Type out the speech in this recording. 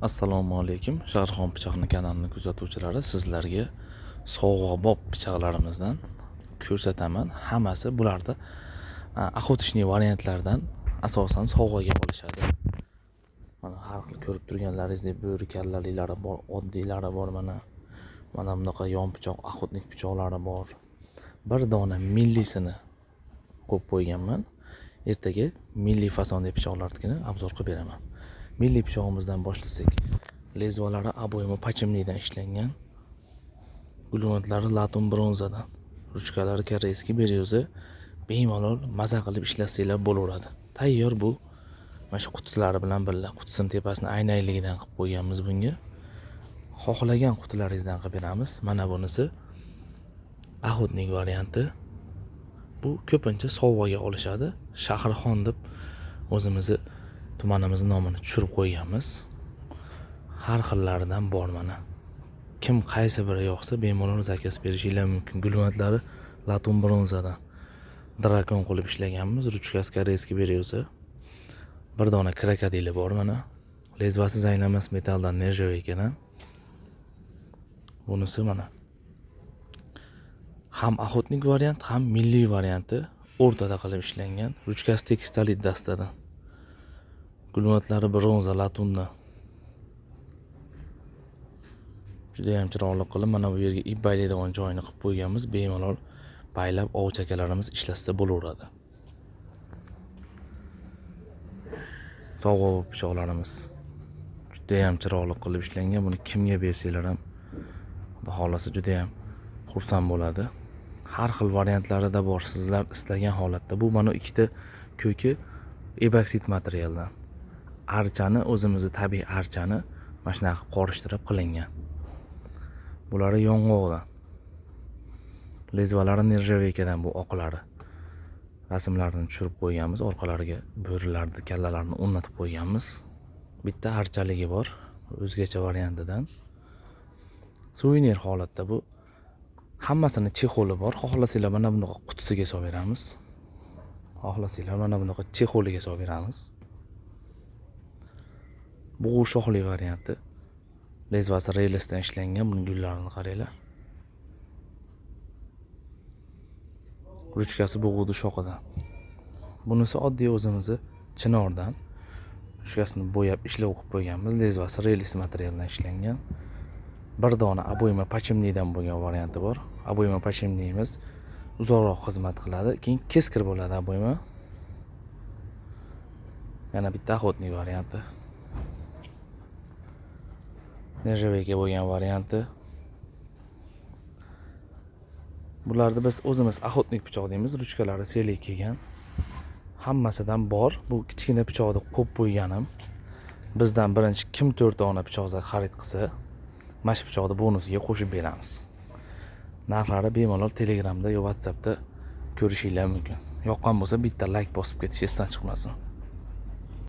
Assalomu alaykum. Shahrixon pichoqni kanalini kuzatuvchilari, sizlarga sovg'abob pichoqlarimizdan ko'rsataman. Hammasi bularda охоточный variantlardan asosan sovg'aga olishadi. Mana har xil ko'rib turganlaringizdek bo'ri kallaliklari bor, oddiylari bor mana. Mana bunaqa yon pichoq, охотник pichoqlari bor. Bir dona millisini qo'yib qo'yganman. Ertaga milliy fasondagi pichoqlarnikini obzor qilib beraman. Milliy pichog'imizdan boshlasak, lezvalari aboyma pachimlidan ishlangan, gulvantlari latin bronzadan, ruchkalari koreyskiy beryoza, bemalol maza qilib ishlasanglar bo'laveradi. Tayyor bu. Mana shu qutilari bilan birga qutisini tepasini aynayligidan qilib qo'yganmiz bunga. Xohlagan qutilaringizdan qilib beramiz. Mana bunisi охотник varianti. Bu ko'pincha sovg'aga olishadi. Shahrixon deb o'zimizni tumanimiz nomini tushirib qo'yganmiz. Har xillaridan bor mana. Kim qaysi biri yoqsa bemalol zakaz berishingiz mumkin. Gulvantlari latin bronzadan drakon qilib ishlaganmiz. Ruchkasi koreyskiy beryoza. Bir dona krokodili bor mana. Lezvasi zaynamas metalldan nerjaveykadan. Bunisi mana. Ham охотник variant, ham milliy varianti o'rtada qilib ishlangan. Ruchkasi tekstolit dastadan. Gulvantlari bronza latundan. Juda ham chiroyli qilib mana bu yerga ip baylaydigan joyini qilib qo'yganmiz. Bemalol baylab ovchakalarimiz ishlatsa bo'laveradi. Sovg'a pichoqlarimiz juda ham chiroyli qilib ishlangan. Buni kimga bersanglar ham xudo xolasa juda ham xursand bo'ladi. Har xil variantlarida bor. Sizlar istagan holatda. Bu mana ikkita ko'ki eboksid materialdan. Archani, o'zimizni tabiiy archani mana shunaqa qorishtirib qilingan. Bulari yong'oqdan. Lezvalari nerjaveykadan bu oqlari. Rasmlarini tushirib qo'yganmiz. Orqalariga bo'rilarni kallalarini o'rnatib qo'yganmiz. Bitta archaligi bor, o'zgacha variantidan. Suvenir holatda bu. Hammasini chexoli bor. Xohlasanglar mana bunaqa qutisiga solib beramiz. Xohlasanglar mana bunaqa chexoliga solib beramiz. Bu shoxli varianti. Lezvasi relsdan ishlangan, buning gullarini qaranglar. Ruchkasi bug'udi shoxidan. Bunisi oddiy o'zimizni chinordan. Ruchkasini bo'yab ishlov qilib qo'yganmiz. Lezvasi rels materialdan ishlangan. Bir dona aboyma pachimlidan bo'lgan varianti bor. Aboyma pachimlimiz uzoqroq xizmat qiladi. Keyin keskir bo'ladi aboyma. Yana bitta охотник varianti. Nerjaveyka bo'lgan varianti. Bularni biz o'zimiz охотник pichoq deymiz. Ruchkalari selik kelgan. Hammasidan bor. Bu kichkina pichoqni qo'yib qo'yganim. Bizdan birinchi kim 4 dona pichoqni xarid qilsa, mash pichoqni bonusiga qo'shib beramiz. Narxlari bemalol Telegramda yo WhatsAppda ko'rishingiz mumkin. Yoqqan bo'lsa bitta like bosib ketish esdan chiqmasin.